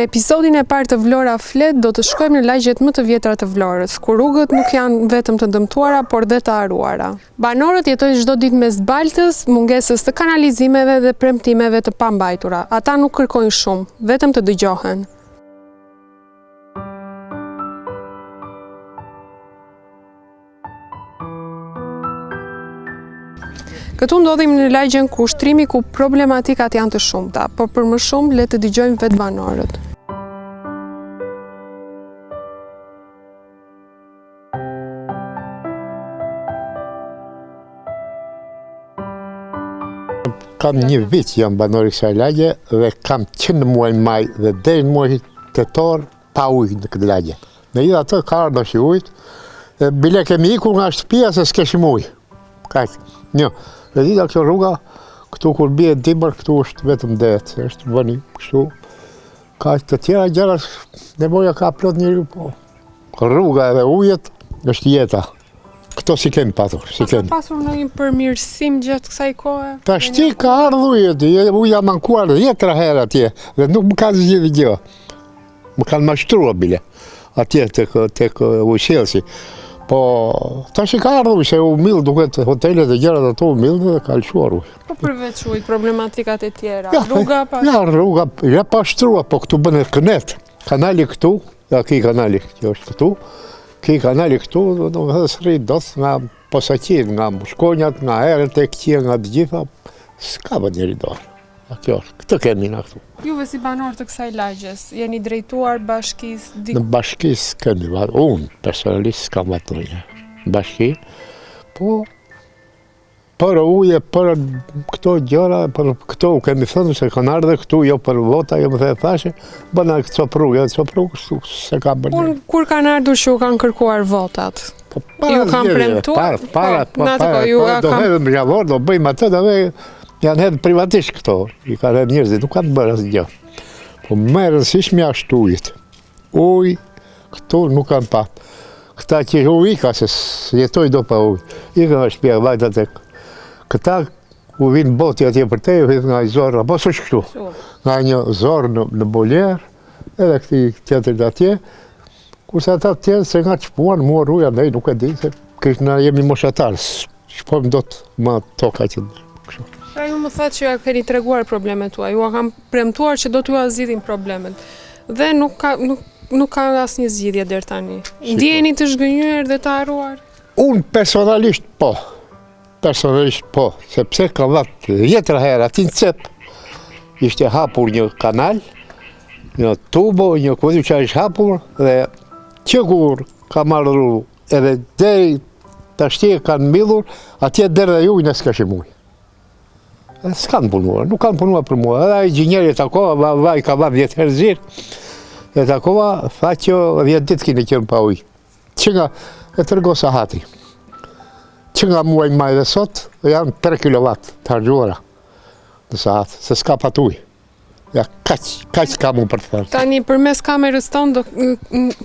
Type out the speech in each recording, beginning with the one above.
Në episodin e parë të Vlora Flet do të shkojmë në lagjet më të vjetra të Vlorës, ku rrugët nuk janë vetëm të dëmtuara, por dhe të haruara. Banorët jetojnë çdo ditë mes baltës, mungesës të kanalizimeve dhe premtimeve të pambajtura. Ata nuk kërkojnë shumë, vetëm të dëgjohen. Këtu ndodhim në lagjen ku ushtrimi ku problematikat janë të shumta, por për më shumë le të dëgjojmë vetë banorët. Kam një vit jam banor i kësaj lagje dhe kam qenë në muajin maj dhe deri në muajin tetor pa ujë në këtë lagje. Në gjithë atë ka ardhur shi ujit, bile kemi ikur nga shtëpia se s'keshim ujë. Kaq. Një. Dhe dita kjo rruga, këtu kur bie dimër, këtu është vetëm det, është vëni kështu. Ka të tjera gjëra, nevoja ka plot njëri, po. Rruga edhe ujet është jeta. Këto si kemi patur, si kemi. Ka pasur ndonjë përmirësim gjatë kësaj kohe? Tashti ka ardhur uja mankuar 10 herë atje, dhe nuk më ka zgjidhur gjë. Më kanë mashtruar bile, atje tek ujësi. Po, tash ka ardhur se u mill duket hotelet e gjërat ato u mill dhe ka lëshuar ujë. Po përveç ujit, problematikat e tjera, rruga pa... Ja, rruga, ja pa shtrua, po këtu bënë kënet. Kanali këtu, ja ki kanali që është këtu, ki kanali këtu, do të sërri dot nga posaqin, nga mushkonjat, nga herët e këqia, nga të gjitha, s'ka bë njëri dorë. Kjo është, këtë kemi na këtu. Juve si banor të kësaj lagjes, jeni drejtuar bashkisë? Në bashkisë kemi, unë personalisht s'kam vetë një bashki, po për uje, për këto gjëra, për këto kemi thënë se kanë ardhur këtu, jo për vota, jo më thashe, bëna coprugë, kështu se ka bërë. Unë kur kanë ardhur që u kanë kërkuar votat? Ju kanë premtuar? Do hedhëm javor, do bëjmë atë, dhe janë hedhë privatisht këto, i ka hedhë njerëzit, nuk kanë bërë asgjë. Po më rëndësishme është ujit. Uj, këtu nuk kanë patë. Këta që u ika, se jetoj do pa uj. Ika nga shtëpia, vajta tek. Këta u vinë boti atje për te, u vinë nga i zorë, apo së shkëtu. Nga një zorë në boljerë, edhe këti tjetër atje, kurse ata tjerë se nga qëpuan, mua rruja, nej, nuk e di, se kështë na jemi moshatarës. Shpojmë do të ma toka që kështu. Pra ju më thatë që ja keni treguar problemet tua, ju a kam premtuar që do t'ju a zgjidhin problemet. Dhe nuk ka asnjë zgjidhje deri tani. Ndjeni të zhgënjur dhe të harruar? Unë personalisht po, sepse ka vatë 10 herë aty në cep, ishte hapur një kanal, një tubo, një kodë që ishte hapur, dhe që kur ka marrë edhe deri tashti kanë mbyllur, atje deri dhe ujë s'ka ujë. S'kanë punuar, nuk kanë punuar për mua. Edhe inxhinieri takova, vaj ka vanë 10 herë zirë, e takova, tha që 10 ditë kini qenë pa ujë. Që nga e tërgo sahati. Që nga muaj maj dhe sot, janë 3 kW të hargjuara në sahat, se s'ka pat ujë. Ja, kaq ka mu për të thënë. Tani, përmes kamerës tonë,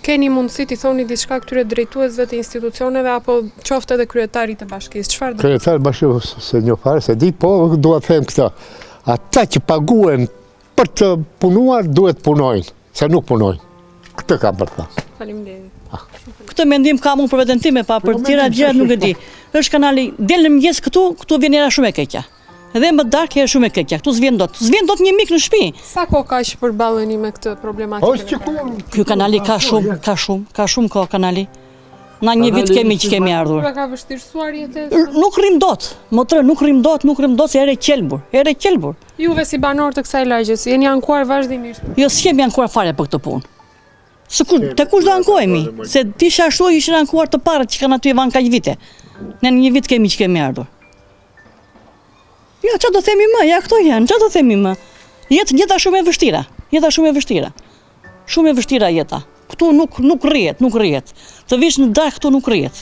keni mundësi t'i thoni diçka këtyre drejtuesve të institucioneve, apo qoftë edhe kryetarit të bashkisë? Çfarë do? Kryetari bashkisë se një farë, se di, po, duhet të them këtë. Ata që paguen për të punuar, duhet punojnë, se nuk punojnë. Këtë kam për të thënë. Faleminderit. Këtë mendim kam unë për veten time, pa për tjera gjërat nuk e di. Është kanali, del në mëngjes këtu vjen era shumë e keqja. Edhe më darkë është shumë e keqja, këtu s'vjen dot një mik në shtëpi. Sa kohë ka që përballeni me këtë problematikë? Ky kanali ka shumë kohë kanali. Na një vit kemi që kemi ardhur. Ka vështirësuar jetën? Nuk rrim dot, motrë, nuk rrim dot se erë qelbur. Juve si banor të kësaj lagjes, jeni ankuar vazhdimisht? Jo, s'kemi ankuar fare për këtë punë. Te kush do ankohemi? Se tisha ashtu ishin ankuar të parët që kanë aty e vanë kaq vite. Ne në një vit kemi që kemi ardhur. Ja, që do themi më, ja këto janë, që do themi më. Jeta shumë e vështira, Shumë e vështira jeta. Këtu nuk rrihet. Të vish në darkë këtu nuk rrihet.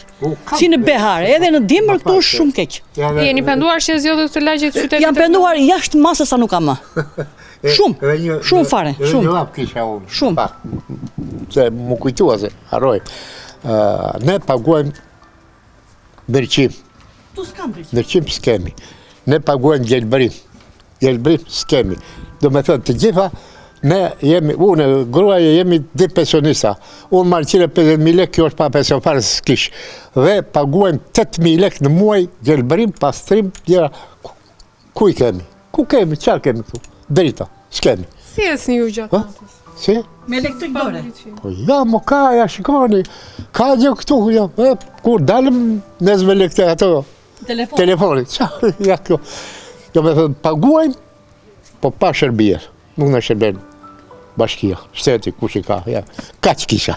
Si në behar, edhe në dimër këtu është shumë keq. Jeni penduar që zgjodhet të lagjet qytetit? Jam penduar jashtë masës sa nuk kam më. Shumë fare, shumë. Një lap kisha unë. Shumë. Se më kujtua se, harroj. Ne paguajmë ndërqim. Tu s'kam ndërqim. Ndërqim s'kemi. Ne paguajmë gjelbërim. Gjelbërim s'kemi. Do me thënë të gjitha Ne jemi, unë, gruaja jemi dhe pensionista. Unë marrë 150.000 lekë, kjo është pa pension fare së s'kish. Dhe paguajmë 8.000 lekë në muaj, gjelbërim, pastrim, gjera. Ku i kemi? Ku kemi? Qarë kemi këtu? Drita, s'kemi. Si e s'ni ju gjatë natës? Si? Me elektrik dore. Po ja, mo ka, ja shikoni. Ka gjë këtu, ja. Kur dalëm, nezme lekë ato telefonit. Ja, kjo. Jo me thënë, paguajmë, po pa shërbjerë. Nuk në shërben bashkia, shteti, ku që ka, ja, ka që kisha.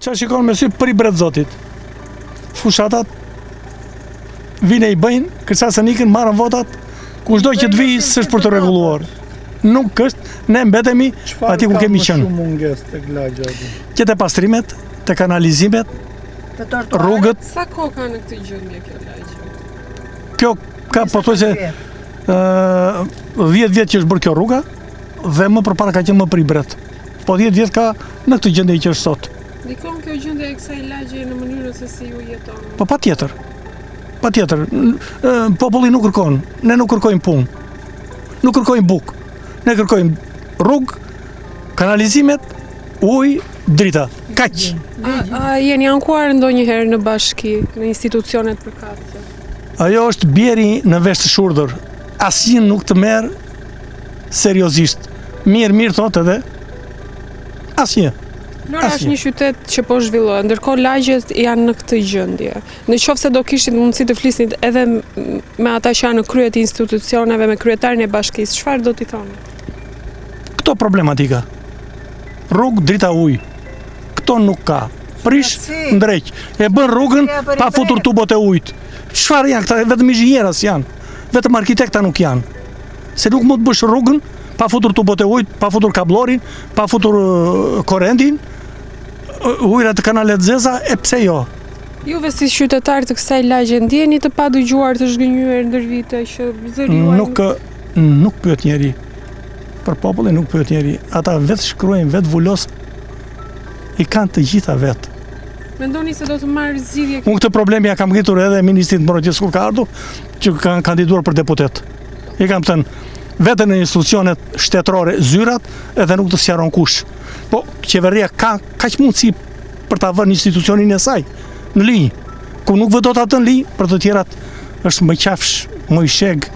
Qa shikon me sy për i bret zotit. Fushatat vine i bëjnë, kërcasën ikën, marën votat, kushdoj që të vijë s'është për të reguluar. Nuk është, ne mbetemi ati ku kemi qenë. Çfarë ka më shumë mungesë tek lagja aty? Që te pastrimet, te kanalizimet, rrugët, Sa kohë ka në këtë gjendje kjo lagje? kjo ka po thoj se 10 vjetë që është bërë kjo rruga, dhe më përpara ka qenë më për i bret. Po 10 vjetë ka në këtë gjendje që është sot. Ndikon kjo gjendje e kësaj lagje në mënyrën se si ju jeton? Po pa tjetër. Pa tjetër. Populli nuk kërkon. Ne nuk kërkojmë punë. Nuk kërkojmë bukë. Ne kërkojmë rrugë, kanalizimet, ujë, drita. Kaq. A jeni ankuar ndonjëherë në bashki, në institucionet përkatëse? Ajo është bjeri në vesh të shurdhër. Asnjë nuk të merr seriozisht. Mirë thotë edhe. Asnjë. Vlora është një qytet që po zhvillohet, ndërkohë lagjet janë në këtë gjendje. Në qoftë se do kishit mundësi të flisnit edhe me ata që janë në krye të institucioneve, me kryetarin e bashkisë, çfarë do t'i thoni? Këto problematika. Rrugë, drita, ujë. Këto nuk ka. Prish, ndreq. E bën rrugën pa futur tubot e ujit. Çfarë janë këta? Vetëm inxhinieras janë. Vetëm arkitekta nuk janë. Se nuk mund të bësh rrugën pa futur tubot e ujit, pa futur kablorin, pa futur korrentin, ujrat të kanalet zeza, e pse jo? Juve si qytetar të kësaj lagje ndjeni të pa dëgjuar, të zhgënjyer ndër vite që zëri juaj Nuk pyet njeri. Për popullin nuk pyet njeri. Ata vetë shkruajnë, vetë vulos, i kanë të gjitha vetë. Mendoni se do të marrë zgjidhje? Unë këtë problemi ja kam ngritur edhe Ministrit Mbrojtjes kur ka ardhur, që kanë kandiduar për deputet. I kam thënë, vetëm në institucionet shtetërore zyrat, edhe nuk të sqaron kush. Po, qeveria ka kaq mundësi për ta vënë institucionin e saj në linjë. Ku nuk vëdot atë në linjë, për të tjerat është më qafsh, më i sheg,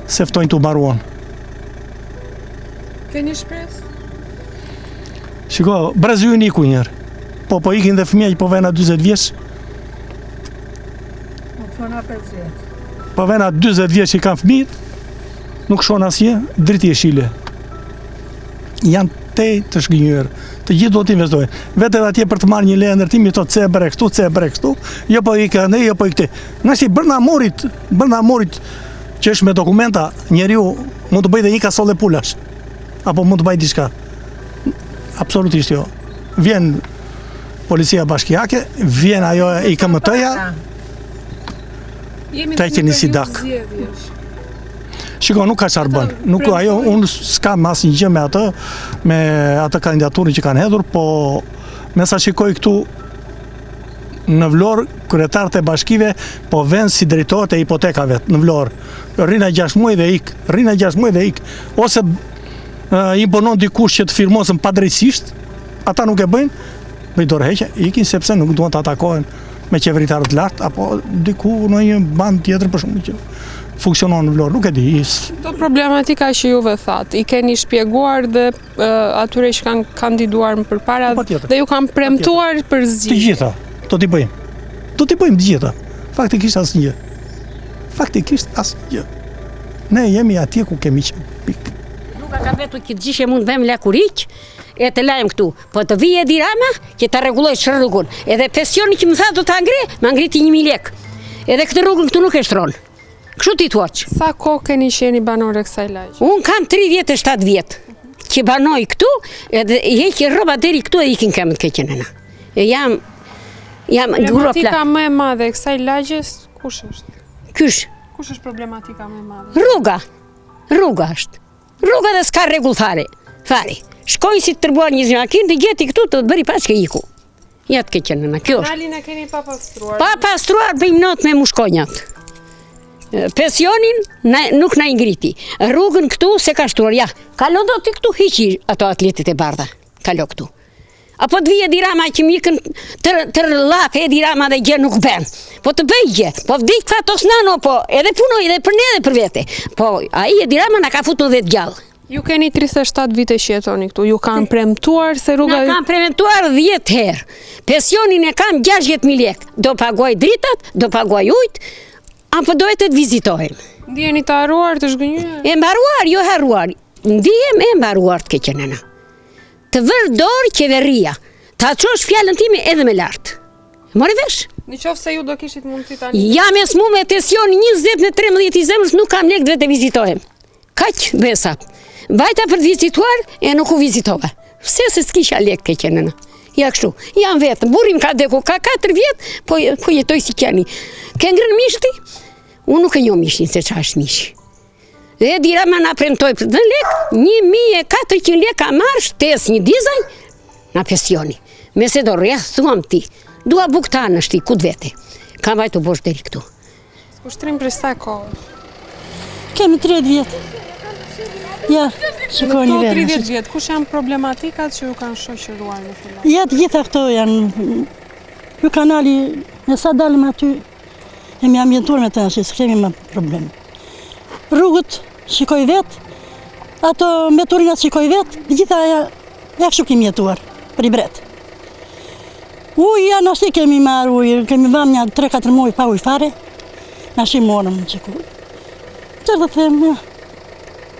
se ftojnë të mbaruan. Keni shpresë? Shiko, Brazi ju niku njerë. Po ikin dhe fëmija që po vena 20 vjeç. Po vena 20 vjeç që kanë fëmijët, nuk shon asje, driti e shile. Janë të shgënjur. Të gjithë do të investojnë. Vetë atje për të marrë një leje ndërtimi thotë se e bëre kështu, jo po i kanë, jo po i këtë. Nëse brenda morit që është me dokumenta, njeriu mund të bëjë dhe një kasolle pulash. Apo mund të bëjë diçka. Absolutisht jo. Vjen policia bashkiake, vjen ajo i KMT-ja. Ta keni si dak. Shiko, nuk ka çfarë bën. Nuk ajo, unë s'kam asnjë gjë me atë kandidaturën që kanë hedhur, po me sa shikoj këtu në Vlorë, kryetarët e bashkive po vënë si drejtorët e hipotekave në Vlorë. Rrina 6 muaj dhe ik. Ose imponon dikush që të firmosën padrejtisht, ata nuk e bëjnë, me dorëheqje, ikin sepse nuk duan të atakohen me qeveritarët lartë, apo diku në një band tjetër për shumë që funksionon në Vlorë, nuk e di. Do problematika që juve thatë, i keni shpjeguar dhe atyre që kanë kandiduar më përpara dhe ju kanë premtuar për zgjidhje. Të gjitha, do t'i bëjmë. Do t'i bëjmë të gjitha. Faktikisht asnjë. Ne jemi atje ku kemi qenë. Pikë. Nuk ka vetë që të gjithë mund vëmë lakuriq, e të lajmë këtu. Po të vijë Edi Rama, që ta rregulloj rrugën. Edhe pensioni që më tha do ta ngri, më ngriti 1.000 lekë. Edhe këtë rrugën këtu nuk e shtron. Kështu ti thua. Sa kohë keni qenë banore kësaj lagje? Unë kam 37 vjet që banoj këtu, edhe i heq rroba deri këtu e ikin këmbët keqen ana. Jam Problematika më e madhe e kësaj lagjes kush është? Kush është problematika më e madhe? Rruga është. Rruga dhe s'ka rregull fare. Shkojnë si të tërbuar një zinakin, të gjeti këtu të bëri pas ke iku. Ja të ke qenë nëna, kjo është. Kanalin e keni pa pastruar. Pa pastruar bëjmë not me mushkonjat. Pensionin nuk na i ngriti. Rrugën këtu se ka shtruar, ja. Kalo do ti këtu hiqi ato atletit e bardha. Kalo këtu. Apo të vije dirama që mikën tër lafe e dirama dhe gjë nuk ben. Po të bëj gjë, po vdik fatos nano, po edhe punoj edhe për ne edhe për vete. Po ai e dirama na ka futur dhe të gjallë. Ju keni 37 vite që jetoni këtu, ju kanë premtuar se rruga... Na kanë premtuar 10 herë. Pensionin e kam 60.000 lekë. Do paguaj dritat, do paguaj ujt, apo dohet të vizitohem. Ndjeni të harruar, të zhgënjur? E mbaruar, jo harruar. Ndihem e mbaruar të keqenena. Të vërë dorë qeveria, ta qosh fjallën time edhe me lartë. More vesh? Në qoftë se ju do kishit mundësi tani. Jam e smu me tension 20 në 13 i zemrës, nuk kam lekë dhe të vizitohem. Kaq besa. Vajta për të vizituar, e nuk u vizitova. Se s'kisha lekë keqenena. Ja kështu, jam vetë, burim ka deku, ka 4 vjetë, po jetoj si kjani. Ke ngrën mishti? Unë nuk e njo mishtin se qa është mishi. Dhe dirama na premtoj për të lekë, 1.400 lekë ka marrë shtes një dizaj na pensioni. Me se do rreth, thuam ti, dua bukta në shti, ku vete. Kam vajtu bosh deri këtu. Ushtrim për sa kohë? Kemi 30 vjetë. Ja, shikoj një verë. 30 vjetë, kush janë problematikat që ju kanë shoqëruar në fillim? Ja, të gjitha këto janë... Ky kanali, nësa dalëm aty, jemi ambientuar me të nëshi, s'kemi më problem. Rrugët, shikoj vetë, ato mbeturinat shikoj vetë, të gjitha ja kështu kemi jetuar, për i bretë. Uja, nëshi kemi marrë ujë, kemi vam një 3-4 muaj pa ujë fare, nëshi morëm që ku. Qërë të them, ja,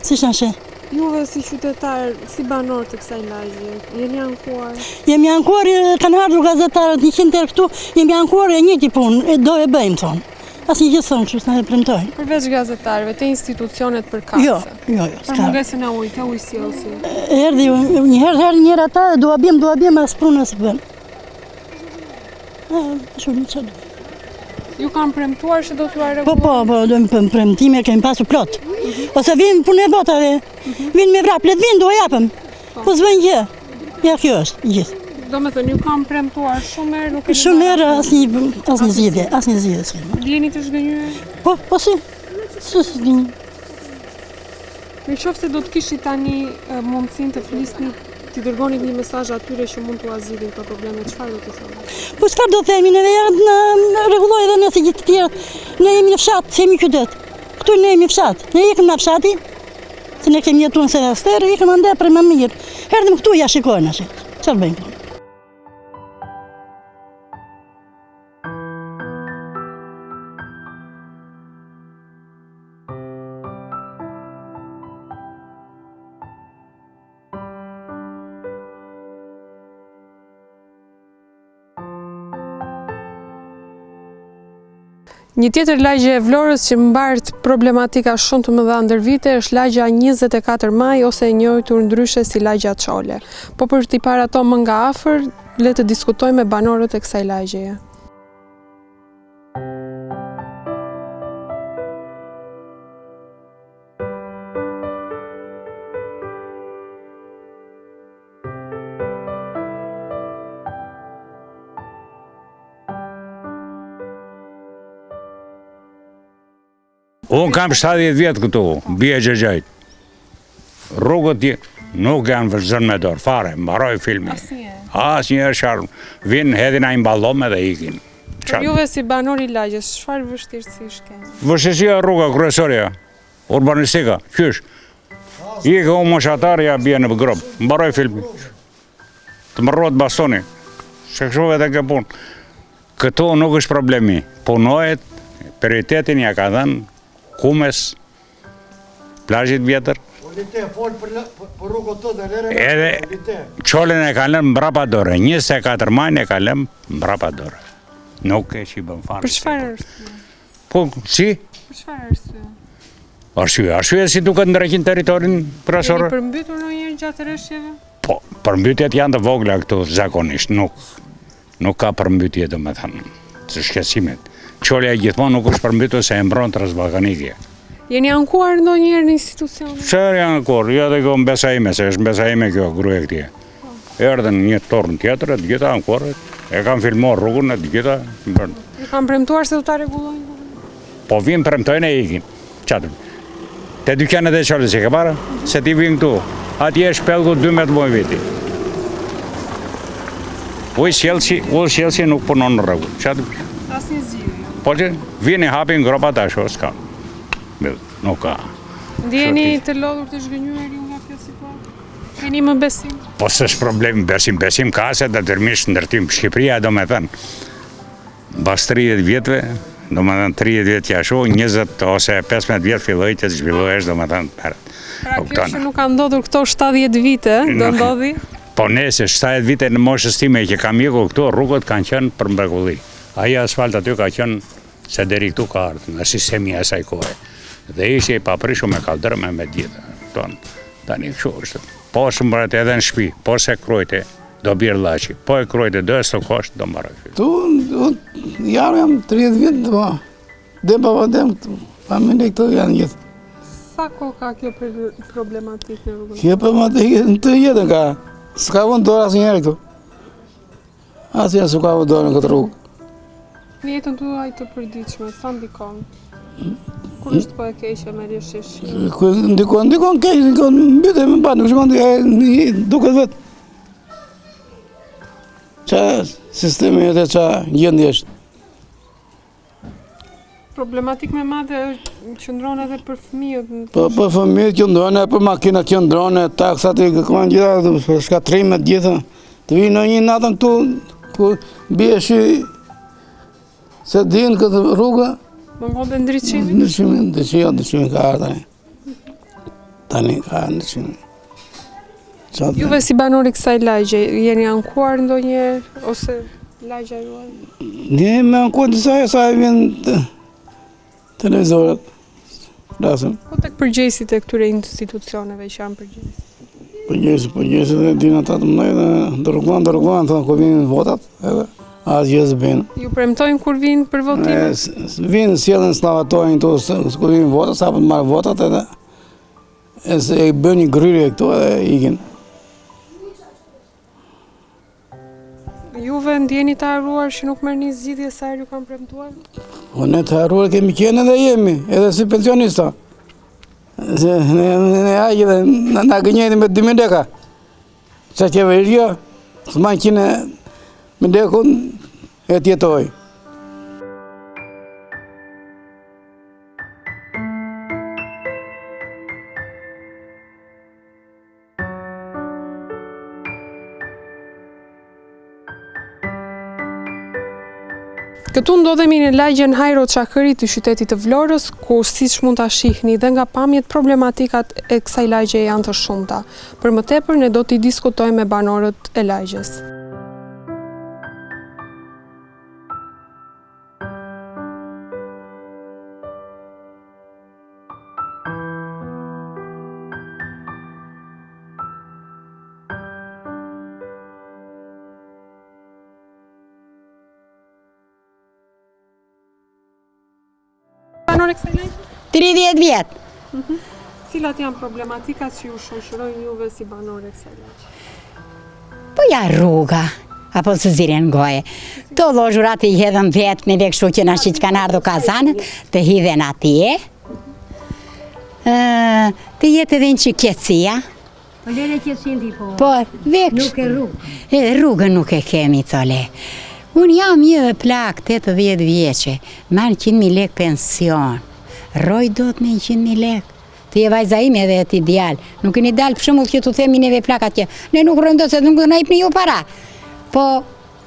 si shënëshe. Juve si qytetar, si banor të kësaj lagje, jeni ankuar? Jemi ankuar, kanë ardhur gazetarët 100 herë këtu, jemi ankuar e njëti punë, do e bëjmë thonë. Asë një gjithë thonë që s'na e premtojnë. Përveç gazetarëve, te institucionet përkatëse? Jo, Për mungesën e ujtë, te ujësjellësi? Erdhi njëherë ata, dua bjem, as punë as bëm. Shumë që do. Ju kanë premtuar që do t'ju rregullohen? Po, do më premtime kemi pasur plot. Ose vinë punë e botave, vinë me vrap, letë vinë, do e japëm. Po s'vëjnë gjë. Ja, kjo është gjithë. Do me thënë, ju kanë premtuar shumë herë, nuk e Shumë herë asnjë zgjidhje s'kemi. Jeni të zhgënjur? Po si s'dini. Në qoftë se do të kishit tani mundësinë të flisni, t'i dërgonit një mesazh atyre që mund t'u azilin këto probleme, çfarë do t'i thoni? Po çfarë do themi, neve na rregulloj edhe nëse gjithë të tjerët. Ne jemi në fshat, se jemi qytet. Këtu ne jemi fshat. Ne ikëm në fshati, se ne kemi jetuar në Sevaster, ikëm ande për më mirë. Erdhëm këtu ja shikojnë ashi. Çfarë bëjmë? Një tjetër lagje e Vlorës që mbart problematika shumë të mëdha ndër vite është lagja 24 maj ose e njohur ndryshe si lagja Çole. Po për t'i parë ato më nga afër, le të diskutojmë me banorët e kësaj lagjeje. Unë kam 70 vjetë këtu, bie Xhexhajt. Rrugët nuk janë vëzhgën me dorë, fare, mbaroj filmi. Asnjëherë sharm. Vinë, hedhin ai mballom edhe ikin. Për juve si banor i lagjes, çfarë vështirësish keni? Vështirësia rruga kryesorja, urbanistika, qysh. Ike u moshatarja bie në grob, mbaroj filmi. Të më rrohet bastoni. Kështu vetë ke punë. Këtu nuk është problemi. Punohet, prioritetin ja ka dhënë Kumes, plazhit vjetër. Edhe Çolen e ka lënë mbrapa dore, 24 majin e ka lënë mbrapa dore. Nuk e që i bën fare. Për çfarë arsye? Po, si? Për çfarë arsye? Arsye si duket ndreqin territorin kryesorë. Jeni përmbytur ndonjëherë gjatë rreshjeve? Po, përmbytjet janë të vogla këtu zakonisht, nuk ka përmbytje domethënë, të shqetësimit. Çolja gjithmonë nuk është përmbytur se e mbron Transballkanikje. Jeni ankuar ndonjëherë në institucion? Çfarë janë ankuar? Ja dhe kjo mbesa ime, se është mbesa ime kjo gruaja këtij. Erdhën një torn tjetër, të gjitha ankuar. E kam filmuar rrugën e të gjitha. E kam premtuar se do ta rregullojnë? Po vin premtojnë e ikin. Çfarë? Te dykjanet e çolës e ke para? Se ti vin këtu. Atje është shpellku 12 muaj viti. Ujë nuk punon në rregull. Çfarë? Asnjë zgjidhje. Po që vini hapin gropa tash, s'ka. Nuk ka. Ndjeni të lodhur të zhgënjur ju nga kjo situatë? Keni më besim? Po s'është problem, besim ka se detyrimisht ndërtim. Shqipëria do me thënë, bas 30 vjetëve, do me thënë 30 vjetë jashu, 20 ose 15 vjetë filloj të zhvillohesh, do me thënë përët. Pra kjo që nuk ka ndodhur këto 70 vite, do ndodhi? Po nese, 70 vite në moshës time që kam iku këtu, rrugët kanë qenë për mrekulli. Aja asfalt aty ka qenë se deri këtu ka ardhë, nga sistemi e saj kohë. Dhe ishte i paprishu me kaldrëme me gjithë. Tani kështu është. Po së mbërët edhe në shpi, po se krojte, do birë laçi. Po e krojte, do e stokosht, do mbaroj. Tu, jam 30 vjetë, po. Dem pa dem këtu. Familje këtu janë gjithë. Sa kohë ka kjo problematikë në rrugën? Kjo problematikë në të jetën ka. S'ka vënë dorë asë njerë këtu. Asë njerë s'ka vënë dorë në këtë rrugë. Në jetën tuaj të përditshme, sa ndikon? Kur është po e keqe me rjeshish? Ndikon keq, ndikon mbyte me pa, nuk shkon duket vetë. Qa sistemi jetë, qa gjendje është. Problematik me madhe qëndron edhe për fëmijët. Për fëmijët qëndrone, për makinat qëndrone, taksat i këman gjitha, shkatrimet gjitha. Të vinë në një natën këtu, ku bie shi, se dinë këtë rrugë. Më ngode ndryqimi? Ndryqimi ka ardhë. Tani ka ndryqimi. Juve si banori kësaj lagje, jeni ankuar ndonjëherë, ose lagja juaj? Ne me ankuar disa e sa e vjen televizorët. Lasëm. Po tek përgjegjësit e këtyre institucioneve që janë përgjegjësit? Përgjegjësit dhe dinë ata të mëdhej dhe dërguan, thonë ku vinë votat, edhe asgjë s'bën. Ju premtojnë kur vinë për votime? Vinë, sjellën slavatojnë këtu, kur vinë votat, sa për të marrë votat edhe e bën një gryrje këtu edhe ikin. Juve ndjeni të harruar që nuk merrni zgjidhje sa herë ju kanë premtuar? Po ne të harruar kemi qenë edhe jemi, edhe si pensionista. Se ne hajë dhe na gënjejnë me 2000 leka. Qa qeveria, s'man qine me lekun e tjetoj. Këtu ndodhemi në lagjen Hajro Çakëri të qytetit të Vlorës, ku siç mund ta shihni dhe nga pamjet problematikat e kësaj lagje janë të shumta. Për më tepër ne do t'i diskutojmë me banorët e lagjes. Banore kësaj lagje? 30 vjetë. Cilat janë problematikat që ju shoqërojnë juve si banore kësaj lagje? Po ja rruga, apo së ziren goje. To lozhurat i hedhen vetë me vekështu që nashi që kanë ardhur kazanët, të hidhen atje. Të jetë edhe në që kjetësia. Po lere kjetësin ti po, Po, veksh. nuk e rrugë. Rrugën nuk e kemi, thole. Unë jam një plak 80 vjeqe, marë 100.000 lek pension. Roj do të me 100.000 lek. Të je vajza ime edhe ti djalë. Nuk e një dalë për shembull që të themi neve plak atje. Ne nuk rëndo se nuk në ipni ju para. Po,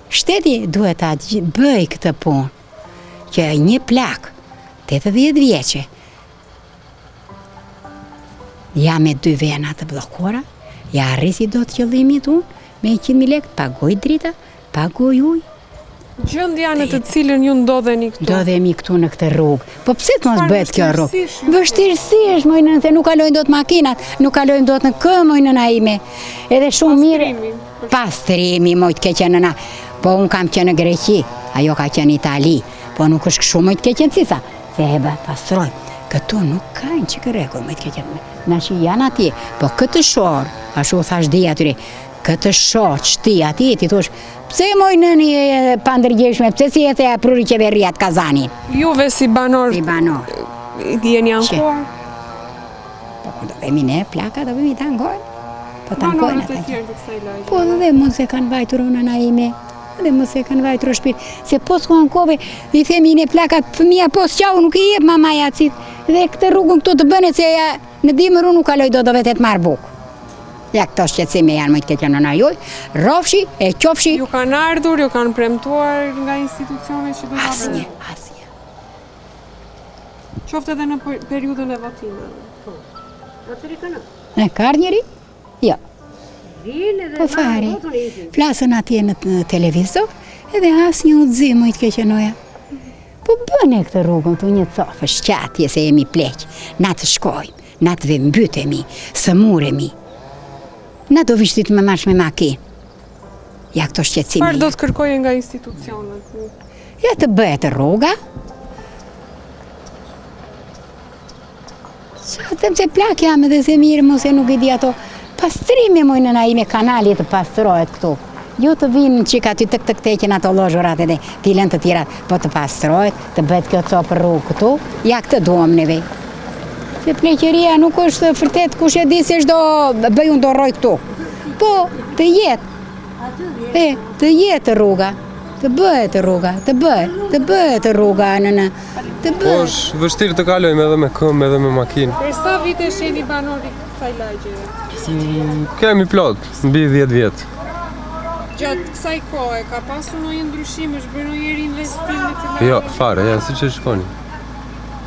shteti duhet ta bëj këtë punë. Që një plak 80 vjeqe. Ja me 2 vena të blokora, ja arrisi do të qëllimit unë, me 100.000 lek, pagoj drita, pagoj ujë. Gjendja në të cilën ju ndodheni këtu? Ndodhemi këtu në këtë rrugë. Po pse të mos bëhet kjo rrugë? vështirësish? Vështirësish, mojnë, se nuk kalojnë dot makinat, nuk kalojnë dot në këmbë, mojnë nëna ime. Edhe shumë mirë. Pastrimi, mojtë ke qenë nëna. Po unë kam qenë në Greqi, ajo ka qenë Itali. Po nuk është kështu mojtë ke qenë cisa. Se heba pastroj. Këtu nuk kanë që kërrekull, më të keqen. Na që janë atje, po këtë shor, ashtu thash di atyre, këtë shor çti atje ti thosh, pse moj nëni e pandërgjeshme, pse si e the pruri qeveria të Kazanin? Juve si banor, jeni ankuar? Po kur do vemi ne plaka, do vemi tangojnë. Po Banorët e tjerë të kësaj lagje. Po dhe mos e kanë vajtur unë ime. Dhe mos e kanë vajtur shpirt. Se po s'ku ankove, i themi ne plakat fëmija po s'qau nuk i jep mamaja cit. Dhe këtë rrugën këtu të bëne se në dimër unë nuk kaloj do vetet marr bukë. Ja këto shqetësime janë më të keqja nëna joj, rrofshi e qofshi. Ju kanë ardhur, ju kanë premtuar nga institucionet që do ta bëjnë? Asnjë. Qoftë edhe në periudhën e votimeve. Ne ka ardhur njëri? Jo. Po fare, flasën atje në televizor, edhe asnjë udhëzim më i të keqenoja. Po bëne këtë rrugën të një cofë shqatje se jemi pleq, na të shkojmë, na të mbytemi, së muremi. Na do vishtit me marsh me makinë. Ja këto shqetësime. Çfarë do të kërkoje nga institucionet? Ja të bëhet rruga. Sa të që plak jam edhe se mirë mos e nuk i di ato. Pastrimi moj nëna ime kanali të pastrohet këtu. Jo të vinë qika ty të këteqen ato lozhurat edhe t'ilën të tjerat, po të pastrohet, të bëhet kjo copë rrugë këtu, ja këtë duam neve. Se pleqeria nuk është fërtet kush e di se shdo bëjun do rroj këtu. Po, të jetë. Të jetë rruga. Të bëhet rruga, të bëhet rruga nëna. Të Po është vështirë të kalojmë edhe me këmbë edhe me makinë. Për sa vite jeni banori kësaj lagje? Kemi plot, mbi 10 vjetë. Gjatë kësaj kohe, ka pasur ndonjë ndryshim, është bërë ndonjë investim në të lagje? Jo, fare, ja, si që shkoni.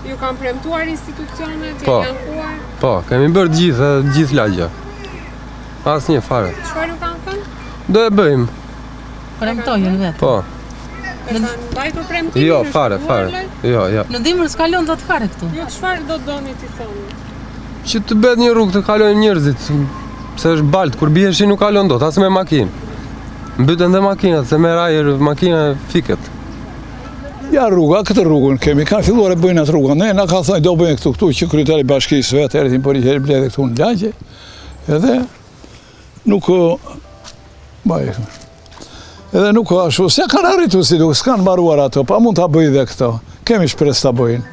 Ju kanë premtuar institucionet, Po. jeni ankuar? Po, kemi bërë gjithë lagja. Asnjë fare. Çfarë ju kanë thënë? Do e bëjmë. Premtojnë vetë. Po. E kanë mbajtur premtimin? Jo, është fare. shkruar? Jo. Në dimër s'kalon dot fare këtu. Jo, çfarë do doni ti thoni? Që të bëhet një rrugë të kalojnë njerëzit, se është balt, kur biheshi nuk kalon dot, as me makinë. Mbyten dhe makinat, se me rajer makina fiket. Ja rruga, këtë rrugën kemi, kanë filluar e bëjnë atë rrugën. Ne na ka thënë do bëjnë këtu që kryetari i bashkisë vetë erdhi për i bledhe këtu në lagje. Edhe nuk edhe nuk ashtu, se kanë arritur si duke, s'kanë mbaruar ato, pa mund ta bëj dhe këto. Kemi shpresë ta bëjnë.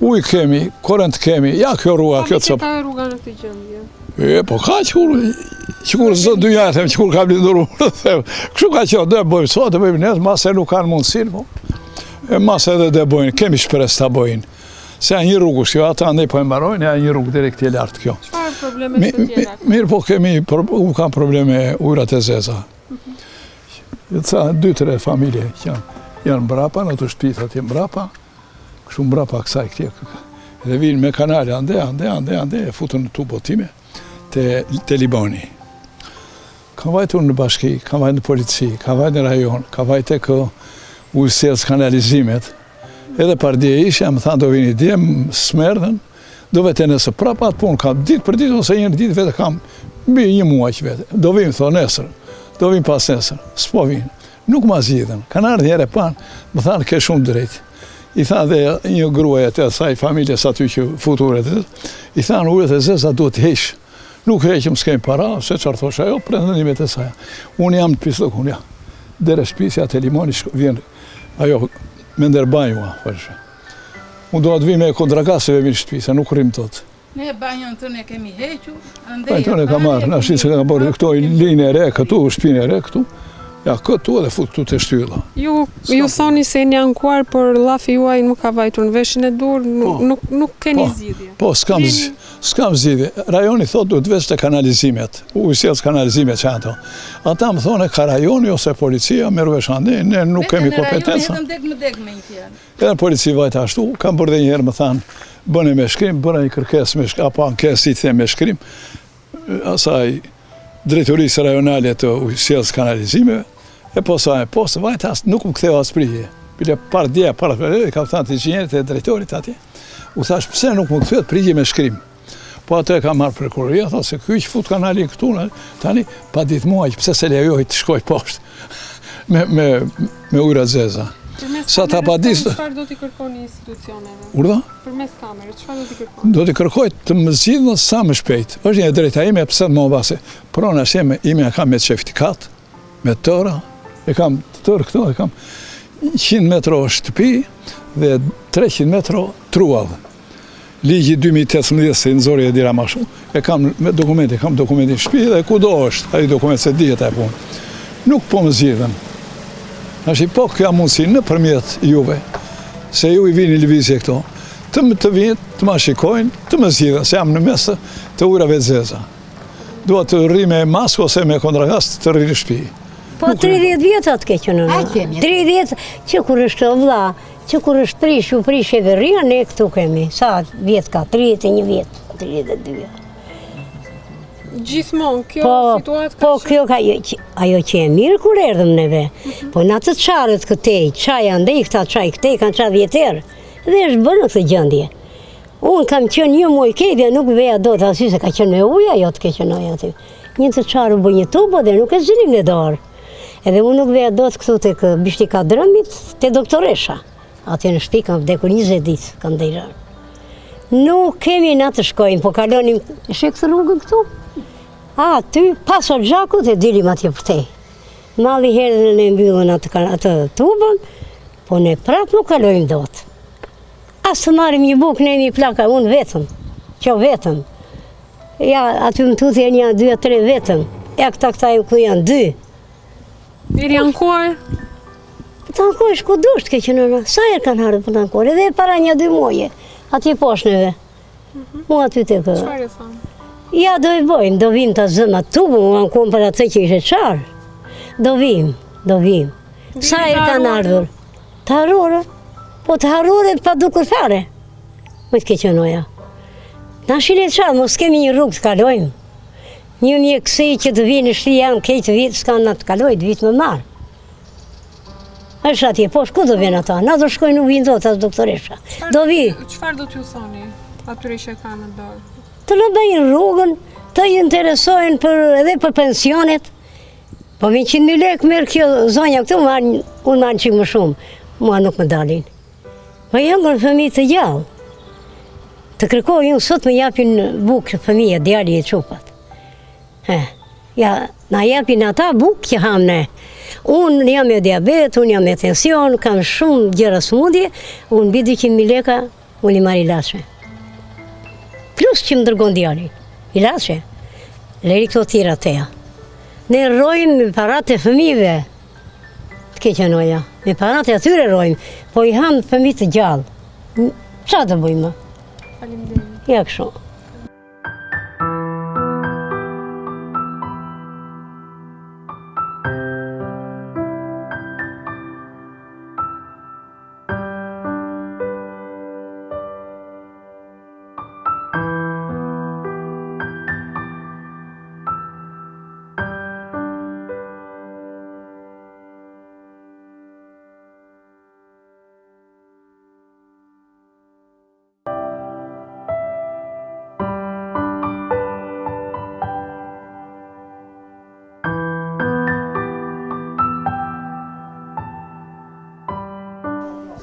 Ujë kemi, korrent kemi, ja kjo rruga, kjo Sa copë. ka rruga në këtë gjendje? Po ka qëkur zë dy janë, them qëkur ka blindur kështu ka qo, dhe bëjmë, sot dhe bëjmë nesë, mas e nuk kanë mundësin, po. E mas edhe dhe bëjnë, kemi shpres të bëjnë. Se janë një rrugë, kjo ata ndaj po e mbarojnë, janë një rrugë direkt e lartë kjo. Çfarë probleme të tjera? Mirë po kemi, u kam probleme ujrat e zeza. Ca 2-3 familje që janë mbrapa, në të shtëpit atje mbrapa, kështu mbrapa kësaj këtje. Dhe vinë me kanale, ande, e futën në tubo time, te Libani. Kam vajtur në bashki, kam vajtur në polici, kam vajtur në rajon, kam vajtur kë ujësës kanalizimet, edhe pardje ishë, më thanë do vini dje, smerdhen, do vete nësë prapa atë punë, kam ditë për ditë, ose një ditë vete kam, mbi një muaj që vete, do vim, tho, nesër, do vim pas nesër, s'po vinë, nuk ma zhjithen, kanë ardhë njëre panë, më thanë ke shumë drejtë. I thanë dhe një gruaj atë asaj familjes aty që futuret, i thanë ujët e zeza duhet heqë. Nuk heqëm s'kemi para, se qarë thosha jo, pretendimimet e saja. Unë jam të pislëk, unë ja. Dere shpisja të limoni vjen, ajo, me ndërbajua, përshë. Unë do të vi me kontragaseve mirë shpisja, nuk rrim tot. Ne banjën të ne kemi hequ, Banjën të ne ka marrë, në ashtë se ka bërë këto linje e re, këtu, shpinë e re, këtu. Ja, këtu edhe fut këtu të shtylla. Ju thoni se jeni ankuar, por llafi juaj nuk ka vajtur në veshin e dur, nuk keni zgjidhje. Po, s'kam zgjidhje. Rajoni thot duhet veç të kanalizimet, ujësjes kanalizimet që ato. Ata më thone ka rajoni ose policia, merë vesh ande, ne nuk kemi kompetenca. Edhe polici vajta ashtu, kam bërë dhe njëherë më thanë, bëne me shkrim, bëra një kërkes me shkrim, apo ankes i the me shkrim, asaj drejtorisë rajonale të ujësjes kanalizimeve, e posë vajtë asë, nuk më ktheu asë prije. Bile par dje, ka thënë të inxinjerit e drejtorit atje, u thash pëse nuk më ktheu prije me shkrim. Po atë e ka marrë prokuroria, tha se kjo që fut kanalin këtu, tani, pa ditë muaj, pëse se lejoj të shkoj poshtë me ujra zeza. Sa ta padis... Çfarë do t'i kërkoni institucioneve? Urdhë? Përmes kamerës, çfarë do t'i kërkoni? Do t'i kërkoj të më zgjidhën sa më shpejt. Është një drejta ime, pse të më base. Prona ime kam me certifikat, me tëra, e kam të tërë këto, e kam 100 metro shtëpi dhe 300 metro truall. Ligji 2018 se nëzori e dira ma shumë, e kam me dokumenti, kam dokumenti shtëpi dhe ku do është, ai dokument se dihet e punë. Nuk po më zgjidhen. Ashtë po këja mundësi në përmjet juve, se ju i vini lëvizje këto, të vinë, të ma shikojnë, të më zgjidhen, se jam në mes të ujrave të zeza. Dua të rri me maskë ose me kontragast të rri në shtëpi. Po 30 vjetat ke që nëna. 30 që kur është vlla, që kur është prish e verria, ne këtu kemi. Sa vjet ka? 31 vjet, 32 vjet. Gjithmonë, kjo situatë ka Po, kjo ka, ajo që e mirë kur erdhëm neve. Po në atë qarët këtej, qaja ndej këta qaj këtej, kanë qa vjetërë. Dhe është bërë në këtë gjëndje. Unë kam qenë një muaj kejtja, nuk veja do të asy se ka qenë me uja, jo të ke qenoj aty. Një të qarë u bë një tubo dhe nuk e zënim në dorë. Edhe unë nuk veja do të këtu të bishtika drëmit, të doktoresha. Aty në shpi kam vdekur 20 ditë, kam dhejrarë. Nuk kemi na të shkojmë, po kalonim, e shë këtë rrugën këtu? Aty, paso gjakut e dilim atje përtej. Malli herën e mbyllën atë tubën, po ne prap nuk kalojmë dot. As të marim një bukë, ne një plaka, unë vetëm, që vetëm. Ja, aty më tutë janë 2 3 vetëm, ja këta e ku janë 2. Deri ankuar? Të ankuar shku dusht ke që nëna, sa herë kanë harë për të ankuar, edhe para 1-2 muaje, atje poshneve. Mu aty të kë. Çfarë e thamë? Ja, do i bojmë, do vim të zëma tubu, mu ankuam për atë që ishe qarë. Do vim. Sa herë kanë ardhur? Të harurë? Po të harurë pa dukur fare. Më të ke qënoja. Na shilet qarë, mos kemi një rrugë të kalojmë. Një mjekësi që të vinë në shti jam kejtë vitë, s'kanë na të kalojë, të vitë më marë. është atje, po shku do vjen ata, na do shkojnë nuk vinë do të doktoresha. Do vi. Çfarë do t'ju thoni atyre që kanë në dorë? Të në bëjnë rrugën, të interesojnë edhe për pensionet. Po 100.000 lekë merë kjo zonja këtu, unë marë qikë më shumë, mua nuk më dalin. Po jam në fëmijë të gjallë. Të kërkoj unë sot më japin bukë fëmija, djali e qupat. Ja, na japin ata bukë që ham ne. Unë jam me diabet, unë jam me tension, kam shumë gjëra smundje, unë bi 200.000 leka, unë i marë ilaçe. Plus që më dërgon djali, ilaçe, leri këto tjera teja. Ne rojmë me parat e fëmijëve, të keqenoja, me parat e atyre rojmë, po i ham fëmijë të gjallë. Qa të bëjmë? Faleminderit. Ja kështu.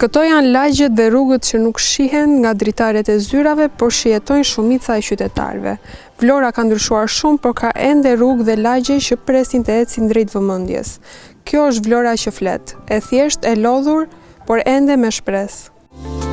Këto janë lagjet dhe rrugët që nuk shihen nga dritaret e zyrave, por shihetojnë shumica e qytetarëve. Vlora ka ndryshuar shumë, por ka ende rrugë dhe lagje që presin të ecin drejt vëmendjes. Kjo është Vlora që flet, e thjesht, e lodhur, por ende me shpresë.